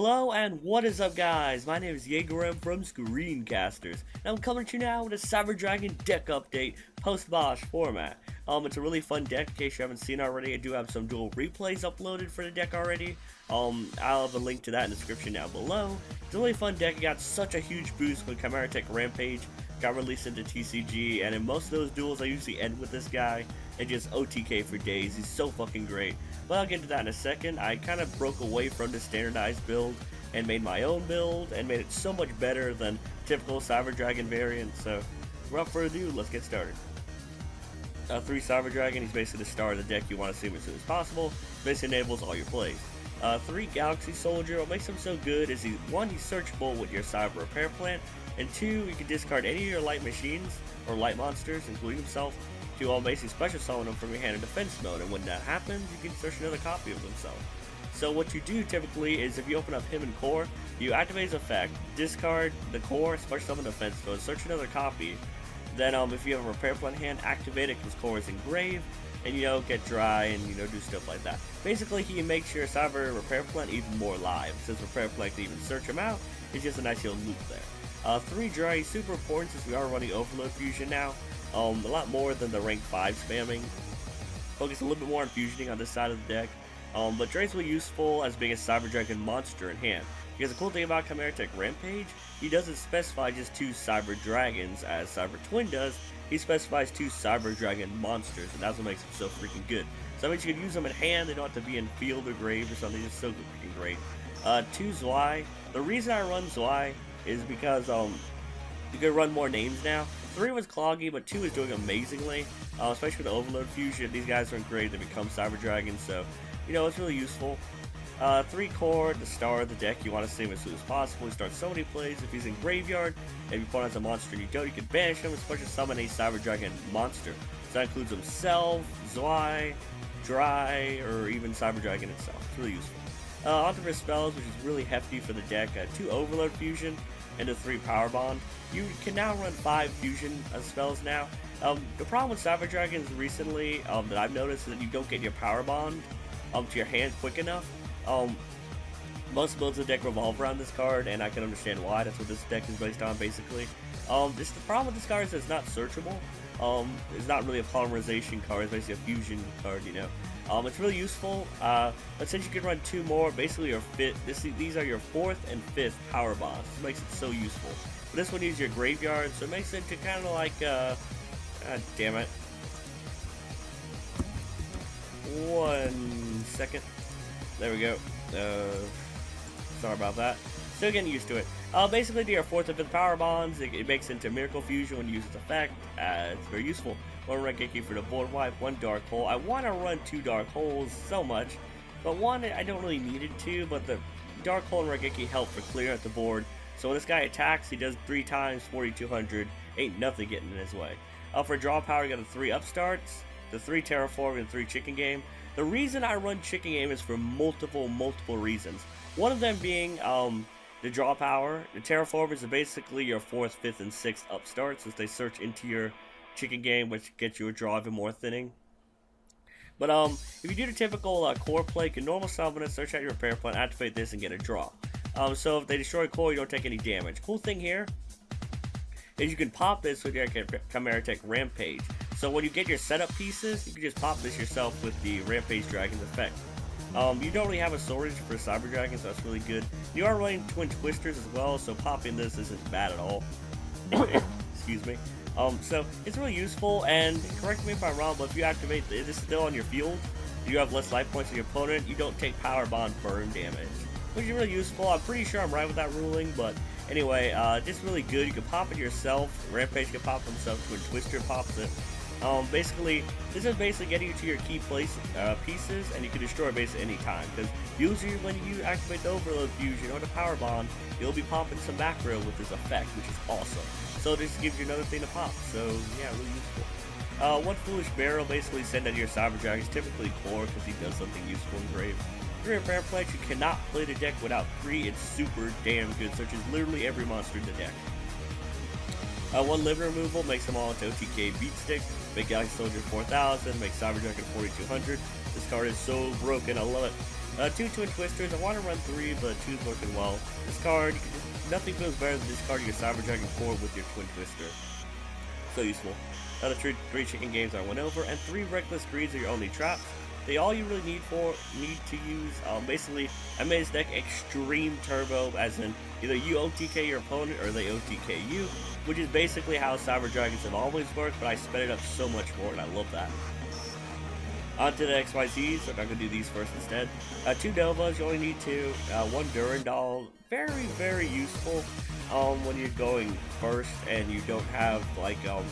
Hello and what is up, guys? My name is Jager-M from SCREENCASTERS, and I'm coming to you now with a Cyber Dragon deck update, Post-BOSH format. It's a really fun deck. In case you haven't seen already, I do have some dual replays uploaded for the deck already. I'll have a link to that in the description down below. It's a really fun deck. It got such a huge boost when Chimera Rampage got released into TCG, and in most of those duels I usually end with this guy and just OTK for days. He's so fucking great. But I'll get into that in a second. I kind of broke away from the standardized build and made my own build and made it so much better than typical Cyber Dragon variant. So without further ado, let's get started. 3 Cyber Dragon, he's basically the star of the deck. You want to see him as soon as possible. Basically enables all your plays. 3 Galaxy Soldier, what makes him so good is he's searchable with your Cyber Repair Plant, and 2, you can discard any of your light machines or light monsters, including himself, to basically special summon him from your hand in defense mode, and when that happens, you can search another copy of himself. So what you do typically is if you open up him and core, you activate his effect, discard the core, special summon defense mode, search another copy. Then if you have a repair plant hand, activate it because core is engraved, and get dry and do stuff like that. Basically, he makes your Cyber Repair Plant even more live, since Repair Plant can even search him out. It's just a nice little loop there. 3 Dry, super important since we are running Overload Fusion now. A lot more than the rank 5 spamming. Focus a little bit more on fusioning on this side of the deck. But Dre's really useful as being a Cyber Dragon monster in hand. Because the cool thing about Chimera Rampage, he doesn't specify just 2 Cyber Dragons as Cyber Twin does. He specifies 2 Cyber Dragon monsters, and that's what makes him so freaking good. So that means you can use them in hand, they don't have to be in field or grave or something. It's so freaking great. 2 Zwei. The reason I run Zwei is because you can run more names now. 3 was cloggy, but 2 is doing amazingly, especially with the Overload Fusion. These guys are great. They become Cyber Dragons, so it's really useful. 3 Core, the star of the deck. You want to see him as soon as possible. He starts so many plays. If he's in graveyard and you put on a monster and you don't, you can banish him and special summon a Cyber Dragon monster. So that includes himself, Zwei, Dry, or even Cyber Dragon itself. It's really useful. Onto his spells, which is really hefty for the deck. 2 Overload Fusion and a 3 Power Bond. You can now run 5 fusion spells now. The problem with Cyber Dragons recently that I've noticed is that you don't get your Power Bond to your hand quick enough. Most builds of the deck revolve around this card, and I can understand why. That's what this deck is based on, basically. The problem with this card is it's not searchable. It's not really a polymerization card. It's basically a fusion card, It's really useful, but since you can run 2 more, basically your these are your 4th and 5th power bonds. This makes it so useful. But this one uses your graveyard, so it makes it into kind of like, God damn it. 1 second. There we go. Sorry about that. Still getting used to it. Basically, to your 4th and 5th power bonds, it makes into Miracle Fusion when you use its effect. It's very useful. 1 Regeki for the board wipe, 1 Dark Hole. I want to run 2 Dark Holes so much, but 1 I don't really need it to, but the Dark Hole and Regeki help for clearing out the board. So when this guy attacks, he does 3 times 4,200. Ain't nothing getting in his way. For draw power, you got the 3 Upstarts, the 3 Terraform, and 3 Chicken Game. The reason I run Chicken Game is for multiple reasons. One of them being the draw power. The Terraformers are basically your 4th, 5th, and 6th Upstarts, since they search into your Chicken Game, which gets you a draw even more thinning. But if you do the typical core play, you can normal summon it, search out your repair plant, activate this, and get a draw. So if they destroy core, you don't take any damage. Cool thing here is you can pop this with your Chimera Rampage. So when you get your setup pieces, you can just pop this yourself with the Rampage Dragon's effect. You don't really have a storage for Cyber Dragon, so that's really good. You are running Twin Twisters as well, so popping this isn't bad at all. Excuse me. So it's really useful, and correct me if I'm wrong, but if you activate this is still on your field, you have less life points than your opponent, you don't take Power Bond burn damage, which is really useful. I'm pretty sure I'm right with that ruling, but anyway, just really good. You can pop it yourself. Rampage can pop himself. Twin Twister pops it. Basically, this is basically getting you to your key pieces, and you can destroy basically any time. Because usually when you activate the Overload Fusion or the Power Bond, you'll be popping some back row with this effect, which is awesome. So this gives you another thing to pop. So yeah, really useful. 1 Foolish Barrel, basically send out your Cyber Dragons, typically core because he does something useful in grave. 3 Repair Plant, you cannot play the deck without 3. It's super damn good. Searches literally every monster in the deck. 1 Liver Removal makes them all into OTK Beat Stick. Make Galaxy Soldier 4000, make Cyber Dragon 4200. This card is so broken, I love it. 2 Twin Twisters. I want to run 3, but 2's working well. This card, nothing feels better than this card. You can Cyber Dragon 4 with your Twin Twister. So useful. Another 3 chicken games I went over, and 3 reckless greeds are your only traps. They all you really need to use. Basically, I made this deck extreme turbo, as in either you OTK your opponent or they OTK you, which is basically how Cyber Dragons have always worked, but I sped it up so much more, and I love that. On to the XYZs, so I'm not going to do these first instead. 2 Novas, you only need 2. 1 Durandal, very, very useful when you're going first and you don't have, like, a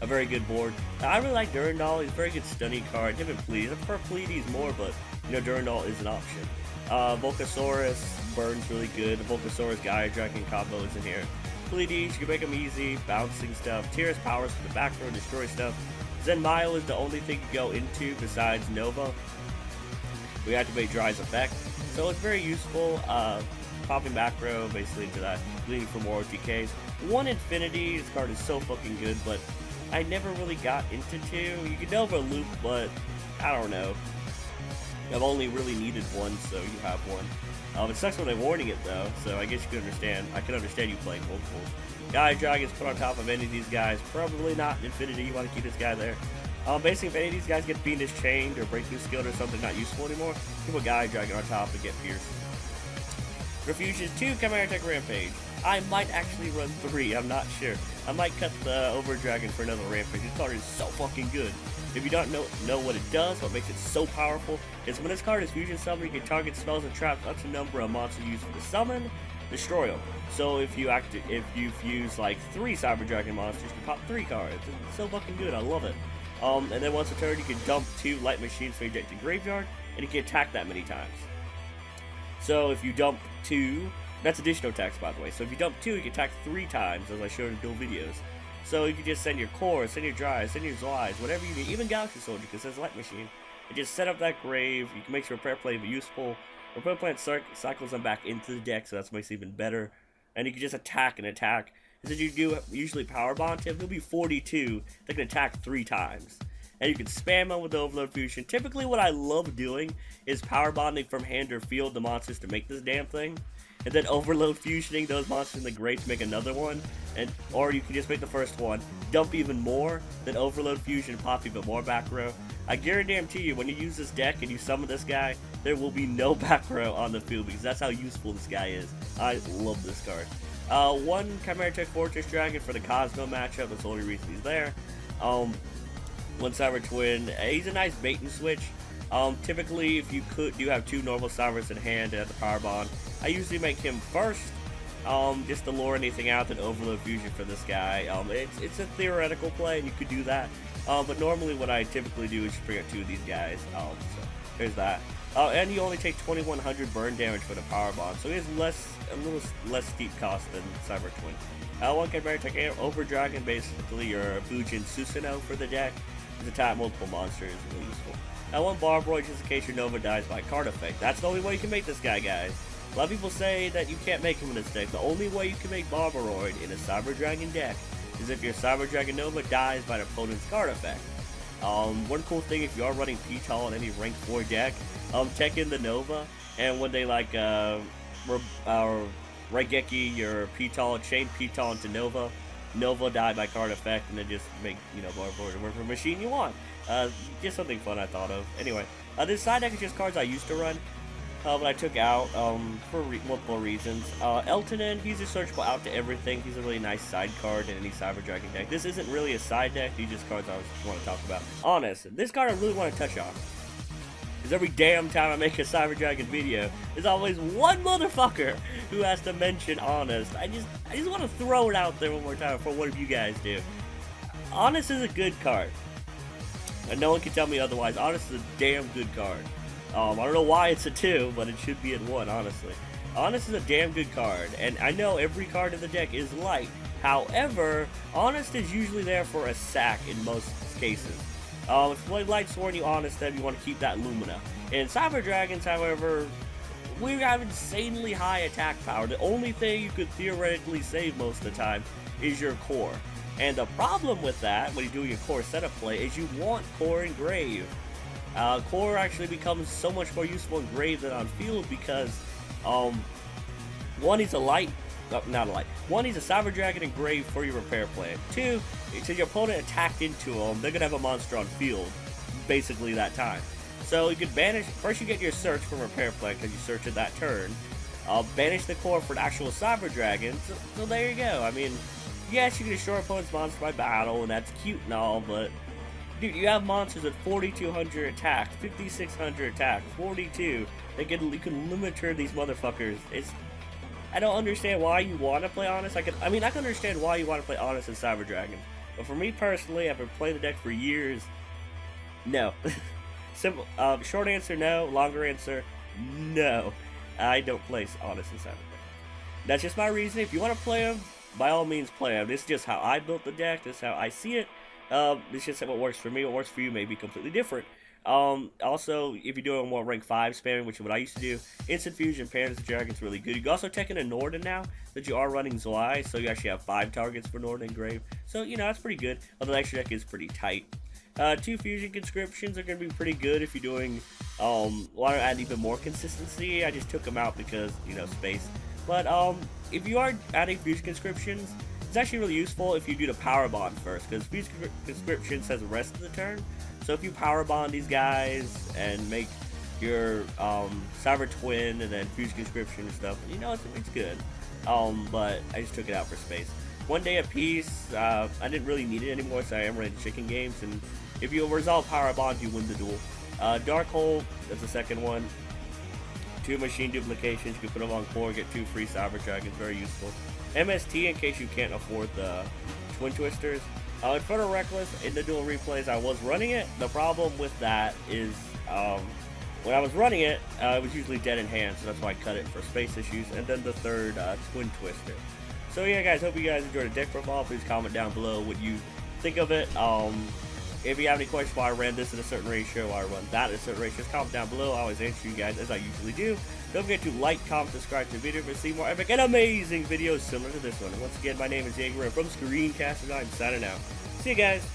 very good board. I really like Durandal. He's a very good stunning card. Him and Please. I prefer Pleiades more, but you know Durandal is an option. Volcasaurus burns really good. The Volcasaurus Gaia Dragon combo is in here. Pleiades, you can make them easy, bouncing stuff. Tyrus powers for the back row, destroy stuff. Zenmaio is the only thing you go into besides Nova. We activate Dry's effect, so it's very useful. Popping back row basically into that, leading for more OTKs. 1 Infinity. This card is so fucking good, but I never really got into 2. You can Nova Loop, but I don't know. I've only really needed 1, so you have 1. It sucks when I'm warning it though, so I guess you can understand. I can understand you playing multiples. Gaia Dragons put on top of any of these guys. Probably not Infinity. You want to keep this guy there. Basically, if any of these guys get Fiendish Chained or Breakthrough Skilled or something not useful anymore, you put Gaia Dragon on top and get Pierce. Refusion 2 Chimera Tech Rampage. I might actually run 3, I'm not sure. I might cut the Over Dragon for another Rampage. This card is so fucking good. If you don't know what it does, what makes it so powerful, is when this card is Fusion Summon, you can target spells and traps up to the number of monsters used for the summon, destroy them. So if you fuse like 3 Cyber Dragon monsters, you can pop 3 cards. It's so fucking good, I love it. And then once a turn, you can dump 2 Light Machines from your deck to Graveyard, and you can attack that many times. So if you dump 2, that's additional attacks by the way, so if you dump 2, you can attack 3 times, as I showed in dual videos. So you can just send your Core, send your Dry, send your Zlies, whatever you need, even Galaxy Soldier, because it's Light Machine. And just set up that grave, you can make sure Repair Play is useful. Repair Plant cycles them back into the deck, so that makes it even better. And you can just attack and attack. Since you do usually Power Bond him, he'll be 42, they can attack 3 times. And you can spam him with the Overload Fusion. Typically what I love doing is Power Bonding from hand or field the monsters to make this damn thing. And then Overload Fusioning those monsters in the grave to make another one. Or you can just make the first one, dump even more, then Overload Fusion, pop even more back row. I guarantee you, when you use this deck and you summon this guy, there will be no back row on the field, because that's how useful this guy is. I love this card. 1 Chimera Tech Fortress Dragon for the Cosmo matchup, that's the only reason he's there. 1 Cyber Twin, he's a nice bait and switch. Typically, if you do have 2 normal Cybers in hand at the Power Bond, I usually make him first, just to lure anything out, then Overload Fusion for this guy. It's a theoretical play, and you could do that. But normally what I typically do is just bring up 2 of these guys. So there's that. And you only take 2100 burn damage for the Power Bond, so he has a little less steep cost than Cyber Twin. 1 Chimera Tech Over Dragon, basically your Bujin Susanoo for the deck. To attack multiple monsters is really useful. 1 Barbroid, just in case your Nova dies by card effect. That's the only way you can make this guy, guys. A lot of people say that you can't make him in this deck. The only way you can make Barbroid in a Cyber Dragon deck is if your Cyber Dragon Nova dies by an opponent's card effect. One cool thing, if you are running P-Tall in any rank 4 deck, check in the Nova, and when they like Raigeki your P-Tall, chain P-Tall into Nova die by card effect, and then just make, you know, Barbroid or whatever machine you want. Just something fun I thought of. Anyway, this side deck is just cards I used to run, but I took out for multiple reasons. Eltonin, he's a searchable out to everything. He's a really nice side card in any Cyber Dragon deck. This isn't really a side deck, these are just cards I want to talk about. Honest, this card I really want to touch on, because every damn time I make a Cyber Dragon video, there's always one motherfucker who has to mention Honest. I just want to throw it out there one more time for what of you guys do. Honest is a good card, and no one can tell me otherwise. Honest is a damn good card. I don't know why it's a 2, but it should be at 1, honestly. Honest is a damn good card, and I know every card in the deck is light. However, Honest is usually there for a sack in most cases. If you play Light Sword and you Honest them, you want to keep that Lumina. In Cyber Dragons, however, we have insanely high attack power. The only thing you could theoretically save most of the time is your Core. And the problem with that, when you're doing your Core setup play, is you want Core and Grave core actually becomes so much more useful in grave than on field because, one, he's a light, not a light. One, he's a Cyber Dragon in grave for your repair plan. Two, since your opponent attacked into him, they're gonna have a monster on field, basically that time. So you could banish. First, you get your search from repair plan because you search it that turn. Banish the core for an actual Cyber Dragon. So there you go. I mean, yes, you can destroy opponent's monster by battle, and that's cute and all, but dude, you have monsters at 4,200 attack, 5,600 attack, 42. You can limiter these motherfuckers. I don't understand why you want to play Honest. I can understand why you want to play Honest and Cyber Dragon, but for me personally, I've been playing the deck for years. No. Simple. Short answer, no. Longer answer, no. I don't play Honest and Cyber Dragon. That's just my reason. If you want to play them, by all means play them. This is just how I built the deck. This is how I see it. It's just what works for me. What works for you may be completely different. Also, if you're doing more rank 5 spamming, which is what I used to do, Instant Fusion Parents of Dragon's really good. You can also take in a Norden now that you are running Zwei, so you actually have 5 targets for Norden and Grave. So, you know, that's pretty good. Although the extra deck is pretty tight. 2 Fusion Conscriptions are going to be pretty good if you're doing, want to add even more consistency. I just took them out because, you know, space. But, if you are adding Fusion Conscriptions, it's actually really useful if you do the Power Bond first, because Fusion Conscription says the rest of the turn. So if you Power Bond these guys and make your Cyber Twin and then Fusion Conscription and stuff, you know, it's good. But I just took it out for space. 1 day apiece, I didn't really need it anymore, so I am running chicken games, and if you resolve Power Bond, you win the duel. Dark Hole, that's the second one. 2 machine duplications, you can put them on core, get 2 free Cyber Dragons, very useful. MST in case you can't afford the Twin Twisters. Inferno Reckless, in the dual replays, I was running it. The problem with that is, when I was running it, it was usually dead in hand, so that's why I cut it for space issues. And then the third, Twin Twister. So yeah, guys, hope you guys enjoyed the deck profile. Please comment down below what you think of it. If you have any questions why I ran this in a certain ratio, why I run that in a certain ratio, just comment down below. I always answer you guys as I usually do. Don't forget to like, comment, subscribe to the video to see more epic and amazing videos similar to this one. And once again, my name is Jager-M from SCREENCASTERS. I'm signing out. See you guys.